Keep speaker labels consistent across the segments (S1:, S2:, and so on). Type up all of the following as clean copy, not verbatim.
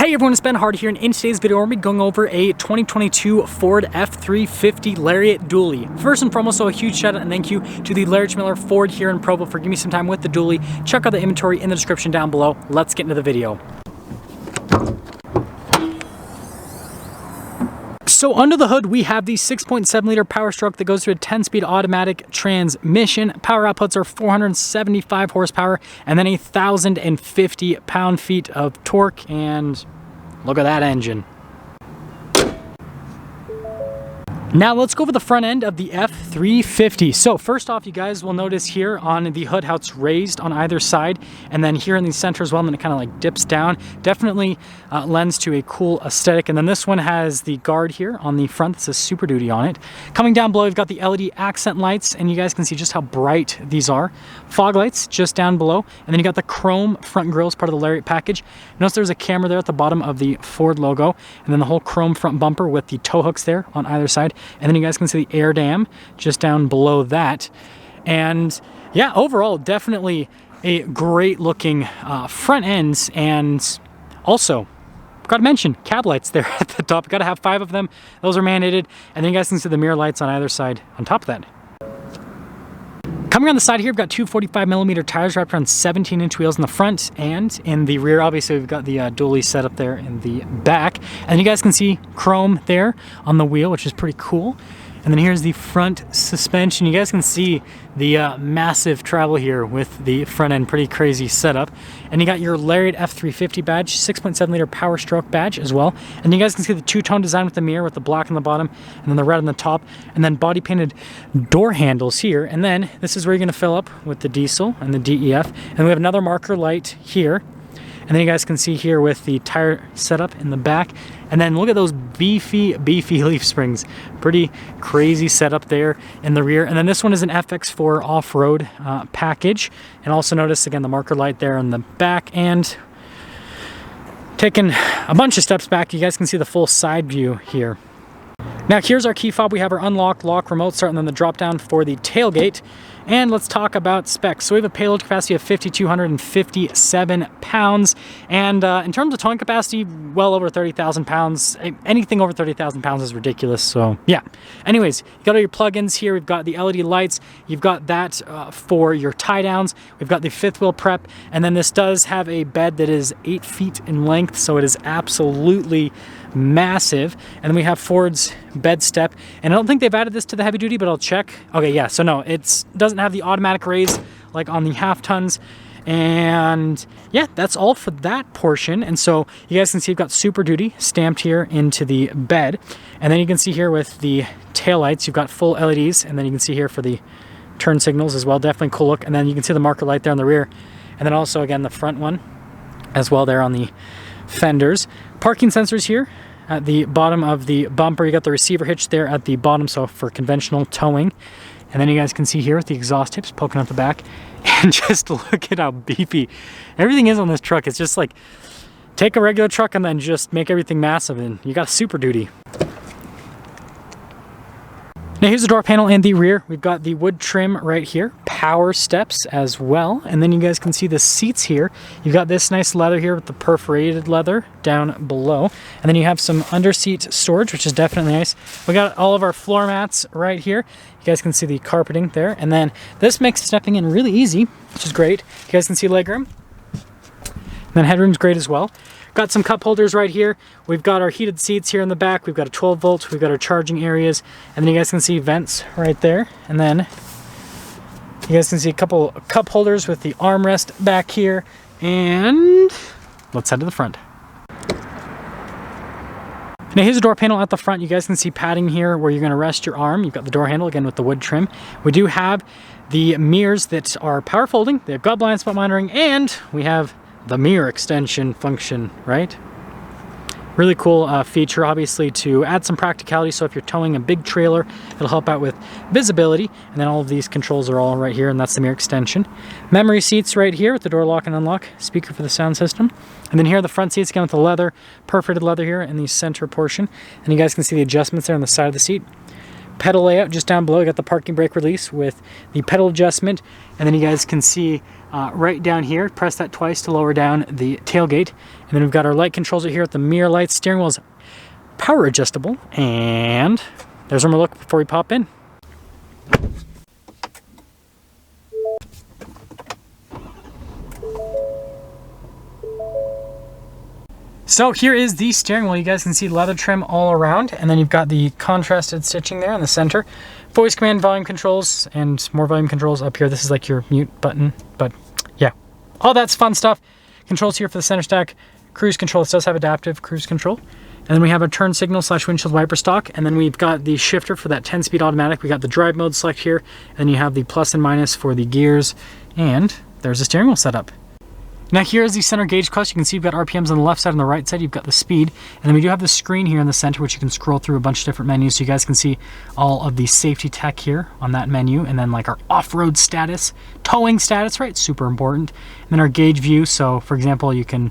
S1: Hey everyone, it's Ben Hard here, and in today's video we're going to be going over a 2022 Ford F-350 Lariat dually. First and foremost, so a huge shout out and thank you to the Lariat Miller Ford here in Provo for giving me some time with the dually. Check out the inventory in the description down below. Let's get into the video. So under the hood, we have the 6.7 liter Power Stroke that goes through a 10-speed automatic transmission. Power outputs are 475 horsepower and then 1,050 pound-feet of torque, and look at that engine. Now let's go over the front end of the F-350. So first off, you guys will notice here on the hood how it's raised on either side, and then here in the center as well, and then it kind of like dips down. Definitely lends to a cool aesthetic. And then this one has the guard here on the front that says Super Duty on it. Coming down below, you've got the LED accent lights, and you guys can see just how bright these are. Fog lights just down below, and then you got the chrome front grille as part of the Lariat package. Notice there's a camera there at the bottom of the Ford logo, and then the whole chrome front bumper with the tow hooks there on either side. And then you guys can see the air dam just down below that. And yeah, overall, definitely a great looking front ends. And also, got to mention cab lights there at the top. Got to have 5 of them. Those are mandated. And then you guys can see the mirror lights on either side on top of that. Coming around the side here, we've got two 45mm tires wrapped around 17-inch wheels in the front and in the rear. Obviously, we've got the dually set up there in the back. And you guys can see chrome there on the wheel, which is pretty cool. And then here's the front suspension. You guys can see the massive travel here with the front end, pretty crazy setup. And you got your Lariat F-350 badge, 6.7 liter Power Stroke badge as well. And you guys can see the two-tone design with the mirror with the black on the bottom and then the red on the top. And then body painted door handles here. And then this is where you're gonna fill up with the diesel and the DEF. And we have another marker light here. And then you guys can see here with the tire setup in the back. And then look at those beefy leaf springs. Pretty crazy setup there in the rear. And then this one is an FX4 off-road package. And also notice, again, the marker light there in the back. And taking a bunch of steps back, you guys can see the full side view here. Now here's our key fob. We have our unlock, lock, remote start, and then the drop down for the tailgate. And let's talk about specs. So we have a payload capacity of 5,257 pounds. And in terms of towing capacity, well over 30,000 pounds. Anything over 30,000 pounds is ridiculous, so yeah. Anyways, you got all your plugins here. We've got the LED lights. You've got that for your tie downs. We've got the fifth wheel prep. And then this does have a bed that is 8 feet in length, so it is absolutely massive. And then we have Ford's bed step, and I don't think they've added this to the heavy duty, but I'll check. Okay, yeah, so no, it doesn't have the automatic raise like on the half tons. And yeah, that's all for that portion. And so you guys can see we've got Super Duty stamped here into the bed. And then you can see here with the taillights, you've got full LEDs, and then you can see here for the turn signals as well. Definitely cool look. And then you can see the marker light there on the rear. And then also again the front one as well there on the fenders. Parking sensors here at the bottom of the bumper. You got the receiver hitch there at the bottom, so for conventional towing. And then you guys can see here with the exhaust tips poking out the back. And just look at how beefy everything is on this truck. It's just like, take a regular truck and then just make everything massive, and you got Super Duty. Now here's the door panel in the rear. We've got the wood trim right here, power steps as well. And then you guys can see the seats here. You've got this nice leather here with the perforated leather down below. And then you have some under-seat storage, which is definitely nice. We got all of our floor mats right here. You guys can see the carpeting there. And then this makes stepping in really easy, which is great. You guys can see legroom. And then headroom's great as well. Got some cup holders right here. We've got our heated seats here in the back. We've got a 12 volt. We've got our charging areas. And then you guys can see vents right there. And then you guys can see a couple cup holders with the armrest back here. And let's head to the front. Now here's the door panel at the front. You guys can see padding here where you're going to rest your arm. You've got the door handle again with the wood trim. We do have the mirrors that are power folding. They've got blind spot monitoring, and we have the mirror extension function, right? Really cool feature, obviously, to add some practicality. So if you're towing a big trailer, it'll help out with visibility. And then all of these controls are all right here, and that's the mirror extension. Memory seats right here with the door lock and unlock, speaker for the sound system. And then here are the front seats again with the leather, perforated leather here in the center portion. And you guys can see the adjustments there on the side of the seat. Pedal layout just down below. You got the parking brake release with the pedal adjustment. And then you guys can see right down here. Press that twice to lower down the tailgate. And then we've got our light controls right here with the mirror lights. Steering wheel is power adjustable. And there's one more look before we pop in. So here is the steering wheel. You guys can see leather trim all around, and then you've got the contrasted stitching there in the center. Voice command, volume controls, and more volume controls up here. This is like your mute button, but yeah, all that's fun stuff. Controls here for the center stack. Cruise control, this does have adaptive cruise control. And then we have a turn signal / windshield wiper stock, and then we've got the shifter for that 10-speed automatic. We got the drive mode select here, and you have the plus and minus for the gears, and there's the steering wheel setup. Now here is the center gauge clutch. You can see you've got RPMs on the left side and the right side. You've got the speed. And then we do have the screen here in the center, which you can scroll through a bunch of different menus. So you guys can see all of the safety tech here on that menu. And then like our off-road status, towing status, right? Super important. And then our gauge view. So for example, you can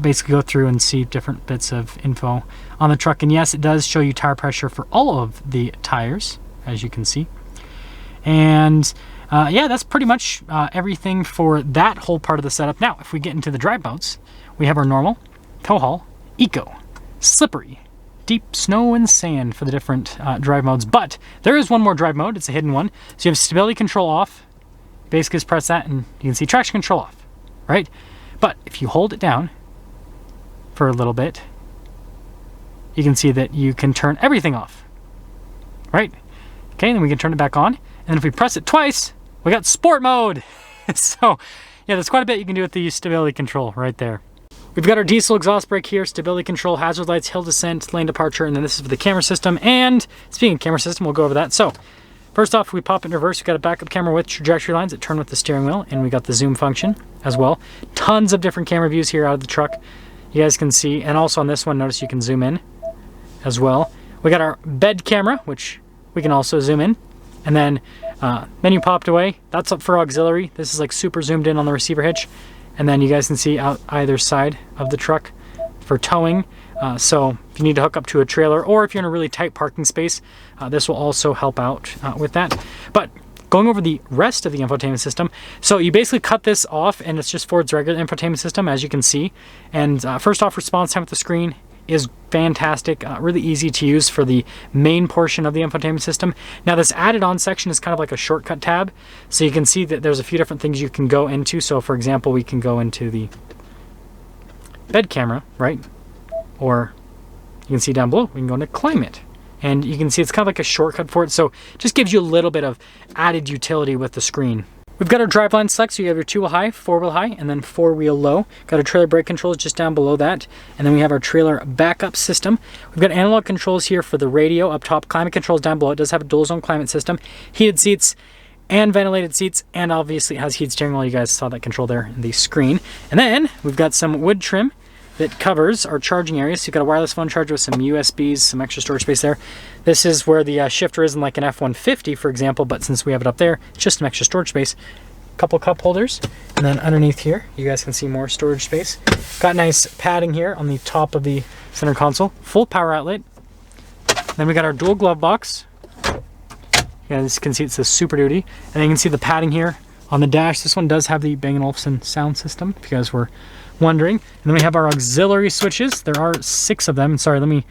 S1: basically go through and see different bits of info on the truck. And yes, it does show you tire pressure for all of the tires, as you can see. And yeah, that's pretty much everything for that whole part of the setup. Now, if we get into the drive modes, we have our normal, tow haul, eco, slippery, deep snow and sand for the different drive modes. But there is one more drive mode. It's a hidden one. So you have stability control off. Basically, just press that and you can see traction control off, right? But if you hold it down for a little bit, you can see that you can turn everything off, right? Okay, then we can turn it back on. And if we press it twice, we got sport mode. So yeah, there's quite a bit you can do with the stability control right there. We've got our diesel exhaust brake here, stability control, hazard lights, hill descent, lane departure, and then this is for the camera system. And speaking of camera system, we'll go over that. So first off, we pop it in reverse. We've got a backup camera with trajectory lines that turn with the steering wheel, and we got the zoom function as well. Tons of different camera views here out of the truck. You guys can see, and also on this one, notice you can zoom in as well. We got our bed camera, which we can also zoom in. And then menu popped away. That's up for auxiliary. This is like super zoomed in on the receiver hitch. And then you guys can see out either side of the truck for towing. So if you need to hook up to a trailer or if you're in a really tight parking space, this will also help out with that. But going over the rest of the infotainment system, so you basically cut this off and it's just Ford's regular infotainment system, as you can see. And first off, response time with the screen is fantastic, really easy to use for the main portion of the infotainment system. Now this added on section is kind of like a shortcut tab, so you can see that there's a few different things you can go into. So for example, we can go into the bed camera, right? Or you can see down below, we can go into climate. And you can see it's kind of like a shortcut for it, so it just gives you a little bit of added utility with the screen. We've got our driveline select, so you have your 2-wheel high, 4-wheel high, and then 4-wheel low. Got our trailer brake controls just down below that. And then we have our trailer backup system. We've got analog controls here for the radio up top, climate controls down below. It does have a dual zone climate system, heated seats, and ventilated seats, and obviously it has heated steering wheel. You guys saw that control there in the screen. And then we've got some wood trim that covers our charging area. So you've got a wireless phone charger with some USBs, some extra storage space there. This is where the shifter is in like an F-150, for example, but since we have it up there, it's just some extra storage space. Couple cup holders, and then underneath here, you guys can see more storage space. Got nice padding here on the top of the center console. Full power outlet. Then we got our dual glove box. You guys can see it says Super Duty. And then you can see the padding here on the dash. This one does have the Bang & Olufsen sound system, if you guys were wondering. And then we have our auxiliary switches. There are 6 of them. Sorry, let me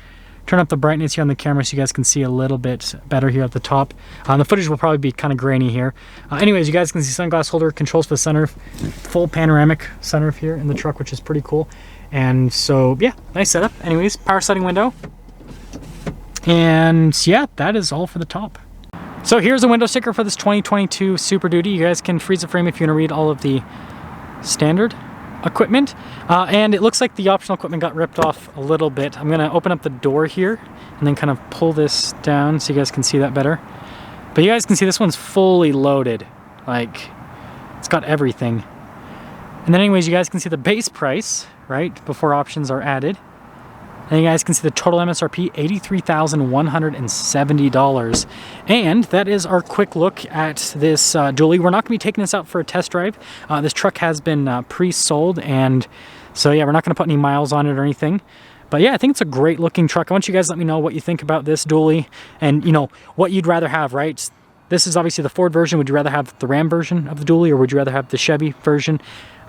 S1: turn up the brightness here on the camera so you guys can see a little bit better here at the top. The footage will probably be kind of grainy here. Anyways, you guys can see sunglass holder, controls for the sunroof, full panoramic sunroof here in the truck, which is pretty cool. And so, yeah, nice setup. Anyways, power sliding window. And yeah, that is all for the top. So here's a window sticker for this 2022 Super Duty. You guys can freeze the frame if you want to read all of the standard equipment, and it looks like the optional equipment got ripped off a little bit. I'm gonna open up the door here and then kind of pull this down so you guys can see that better. But you guys can see this one's fully loaded, like it's got everything. And then anyways, you guys can see the base price, right, before options are added. And you guys can see the total MSRP, $83,170. And that is our quick look at this dually. We're not gonna be taking this out for a test drive. This truck has been pre-sold, and so yeah, we're not gonna put any miles on it or anything. But yeah, I think it's a great looking truck. I want you guys to let me know what you think about this dually and, you know, what you'd rather have, right? This is obviously the Ford version. Would you rather have the Ram version of the dually, or would you rather have the Chevy version?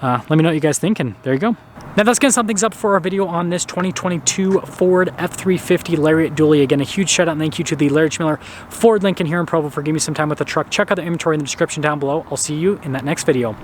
S1: Let me know what you guys think, and there you go. Now that's going to sum things up for our video on this 2022 Ford F-350 Lariat dually. Again, a huge shout out and thank you to the Larry Schmiller Ford Lincoln here in Provo for giving me some time with the truck. Check out the inventory in the description down below. I'll see you in that next video.